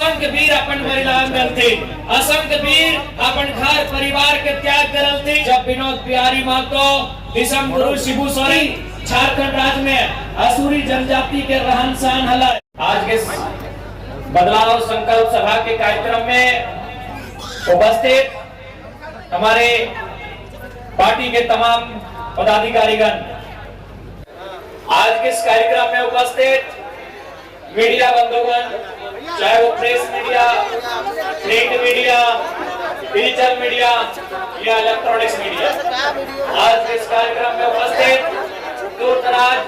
असंख्य वीर अपन बलिदान करते, असंख्य वीर अपन घर परिवार के त्याग करते। जब विनोद बिहारी महतो दिसम गुरु शिबू सोरेन झारखंड राज्य में असुरी जनजाति के रहन सहन हल। आज के बदलाव संकल्प सभा के कार्यक्रम में उपस्थित हमारे पार्टी के तमाम पदाधिकारीगण, आज के इस कार्यक्रम में उपस्थित मीडिया बंधुगण, चाहे वो press media, print media, digital media या इलेक्ट्रॉनिक्स मीडिया, आज के इस कार्यक्रम में उपस्थित दूर दराज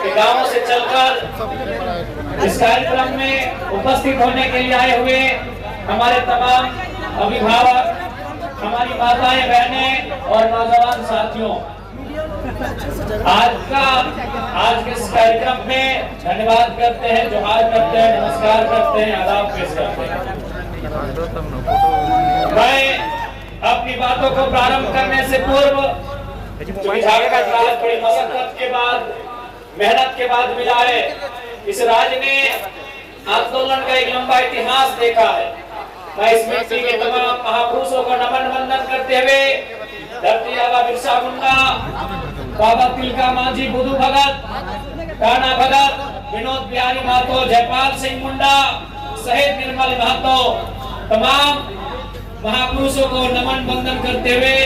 के गांवों से चलकर इस कार्यक्रम में उपस्थित होने के लिए आए हुए हमारे तमाम अभिभावक, हमारी माताएं, बहनें और नौजवान साथियों, आज के इस कार्यक्रम में धन्यवाद करते हैं, जोहार करते हैं, नमस्कार करते हैं, आदाब पेश करते हैं। मैं अपनी बातों को प्रारंभ करने से पूर्व झारखंड राज्य बड़ी मशक्कत के बाद, मेहनत के बाद मिला है। इस राज्य ने आंदोलन का एक लंबा इतिहास देखा है। मैं इस मिट्टी के तमाम महापुरुषों को नमन वंदन करते हुए धरती आबा बिरसा मुंडा, बाबा तिलका मांझी, बुधू भगत, कान्हा भगत, विनोद बिहारी महतो, जयपाल सिंह मुंडा, शहीद निर्मल महतो, तमाम महापुरुषों को नमन वंदन करते हुए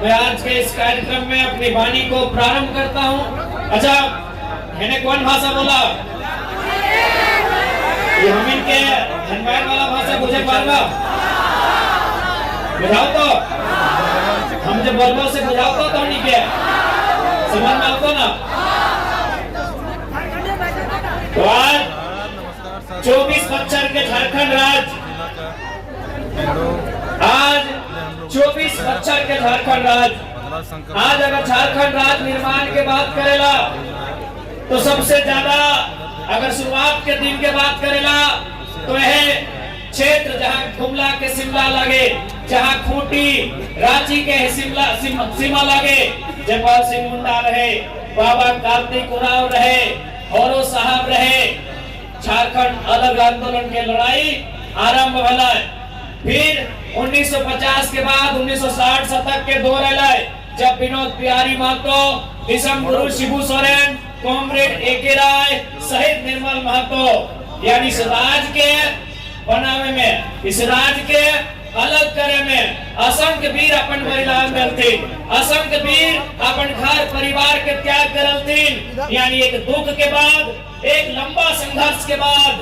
मैं आज के इस कार्यक्रम में अपनी वाणी को प्रारंभ करता हूँ। अच्छा, मैंने कौन भाषा बोला? ये हम इनके धनबाद वाला भाषा बुझे पाएगा? बुझाओ तो, हम जब बोलबो से बुझाओ तो नहीं के समझ में आपको ना। तो आज 24 बच्चर के झारखंड राज्य, आज 24 बच्चर के झारखंड राज्य, आज अगर झारखंड राज्य निर्माण के बात करेला तो सबसे ज्यादा अगर शुरुआत के दिन के बात करेला तो यह क्षेत्र जहां गुमला के शिमला लगे, जहां खूंटी रांची के सीमा लगे, जयपाल सिंह मुंडा रहे, बाबा कार्तिक उरांव रहे, औरो साहब रहे, झारखंड अलग आंदोलन के लड़ाई आरंभ भला। फिर 1950 के बाद 1960 शतक के दौर आए, जब विनोद बिहारी महतो, दिसम गुरु शिबू सोरेन, कॉमरेड एके राय, शहीद निर्मल महतो, यानी इस राज्य के बनावे में, इस राज्य के अलग करे में असंख्य वीर अपन बलिदान करते, असंख्य वीर अपन घर परिवार के त्याग करते। यानी एक दुख के बाद, एक लंबा संघर्ष के बाद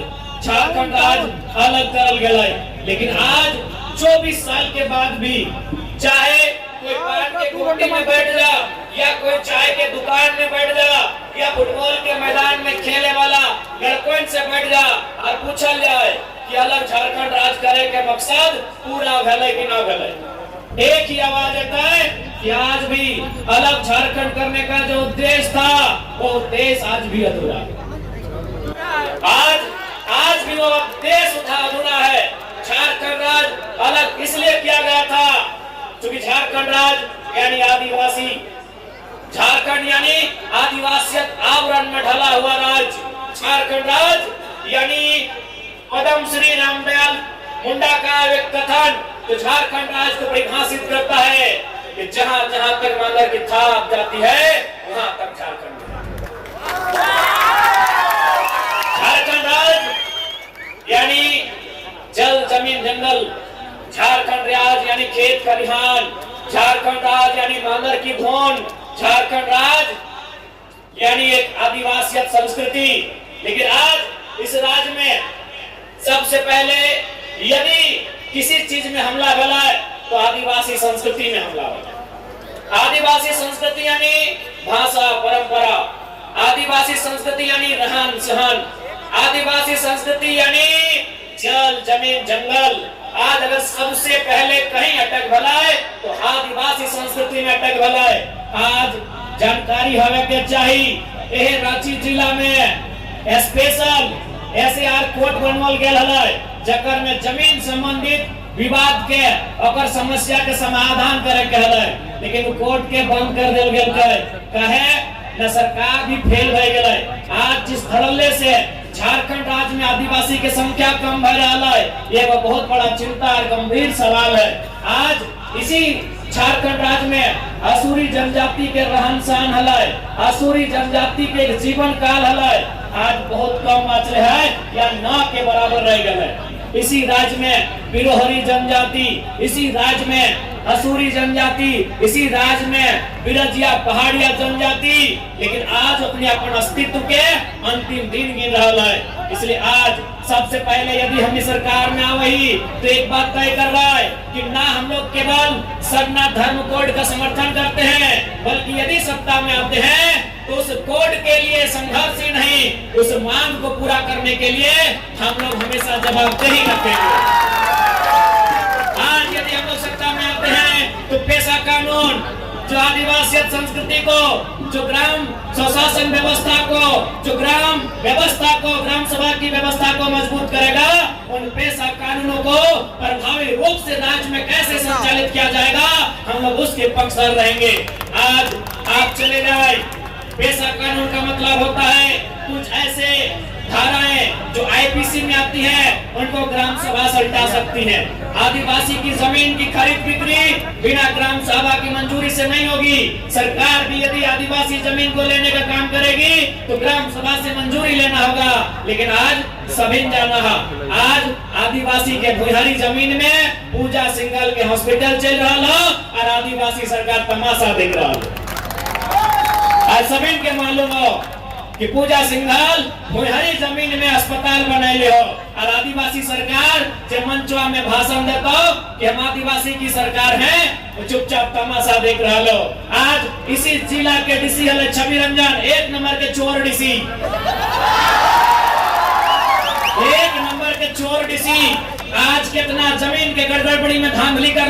झारखंड राज्य अलग करल गए। लेकिन आज 24 साल के बाद भी, चाहे कोई पान के कुटी में बैठ जा, या कोई चाय के दुकान में बैठ जा, या फुटबॉल के मैदान में खेले वाला लड़कों से बैठ जा और पूछल जाए कि अलग झारखंड राज करे के मकसद पूरा भले कि ना भले, एक ही आवाज आता है कि आज भी अलग झारखंड करने का जो उद्देश्य था वो उद्देश्य आज भी अधूरा है। आज भी वो उद्देश्य अधूरा है। झारखंड राज अलग इसलिए किया गया था क्योंकि झारखंड राज यानी आदिवासी, झारखंड यानी आदिवासियत आवरण में ढला हुआ राज्य, झारखंड राज यानी पद्म श्री रामदयाल मुंडा का एक कथन तो झारखंड राज्य को परिभाषित करता है कि जहां जहां तक मानव की थाप जाती है वहां तक झारखंड राज्य यानी जल जमीन जंगल, झारखंड राज्य यानी खेत खलिहान, झारखंड राज्य यानी मानव की धोन, झारखंड राज्य यानी एक आदिवासियत संस्कृति। लेकिन आज इस राज्य में सबसे पहले यदि किसी चीज में हमला भला है तो आदिवासी संस्कृति में हमला भला। आदिवासी संस्कृति यानी भाषा परंपरा, आदिवासी संस्कृति यानी रहन सहन, आदिवासी संस्कृति यानी जल जमीन जंगल। आज अगर सबसे पहले कहीं अटक भला है तो आदिवासी संस्कृति में अटक भला है। आज जानकारी हमें के चाहिए रांची जिला में स्पेशल SAR कोर्ट बनवल गेल है, जकर में जमीन संबंधित विवाद के और समस्या के समाधान करे के है। लेकिन कोर्ट के बंद कर दिल गेल कहे न सरकार भी फेल भय गेल। आज जिस धड़ल्ले से झारखंड राज्य में आदिवासी के संख्या कम भय रहा है, ये बहुत बड़ा चिंता और गंभीर सवाल है। आज इसी झारखंड राज्य में आसुरी जनजाति के रहन सहन हलाय, आसुरी जनजाति के जीवन काल हलाय आज बहुत कम बचले है या ना के बराबर रह गए। इसी राज्य में बिरोहरी जनजाति, इसी राज्य में आसुरी जनजाति, इसी राज्य में बिरजिया पहाड़िया जनजाति, लेकिन आज अपने अपन अस्तित्व के अंतिम दिन गिन रहा है। इसलिए आज सबसे पहले यदि हम सरकार में आवे तो एक बात तय कर रहा है कि ना हम लोग केवल सरना धर्म कोड का समर्थन करते हैं, बल्कि यदि सत्ता में आते हैं तो उस कोड के लिए संघर्ष ही नहीं, उस मांग को पूरा करने के लिए हम लोग हमेशा जवाबदेही रखेंगे। आज यदि हम लोग सत्ता में आते हैं तो पेशा कानून जो आदिवासी संस्कृति को, जो ग्राम स्वशासन व्यवस्था को, जो ग्राम व्यवस्था को, ग्राम सभा की व्यवस्था को मजबूत करेगा, उन पेशा कानूनों को प्रभावी रूप से राज्य में कैसे संचालित किया जाएगा, हम लोग उसके पक्षधर रहेंगे। आज आप चले जाए, पेशा कानून का मतलब होता है कुछ ऐसे धाराएं जो आईपीसी में आती है उनको ग्राम सभा से हटा सकती है। आदिवासी की जमीन की खरीद बिक्री बिना ग्राम सभा की मंजूरी से नहीं होगी। सरकार भी यदि आदिवासी जमीन को लेने का काम करेगी तो ग्राम सभा से मंजूरी लेना होगा। लेकिन आज सभी जाना है, आज आदिवासी के भुइहारी जमीन में पूजा सिंघल के हॉस्पिटल चल रहा है और आदिवासी सरकार तमाशा देख रहा है। आज सभी के मालूम हो कि पूजा सिंघल भुइहारी जमीन में अस्पताल बनैले हो और आदिवासी सरकार जो मंचवा में भाषण देता हो कि हम आदिवासी की सरकार है, वो चुपचाप तमाशा देख रहा लो। आज इसी जिला के डीसी हले छवि रंजन, एक नंबर के चोर डीसी, एक नंबर के चोर डीसी आज कितना जमीन के गड़बड़ी में धांधली कर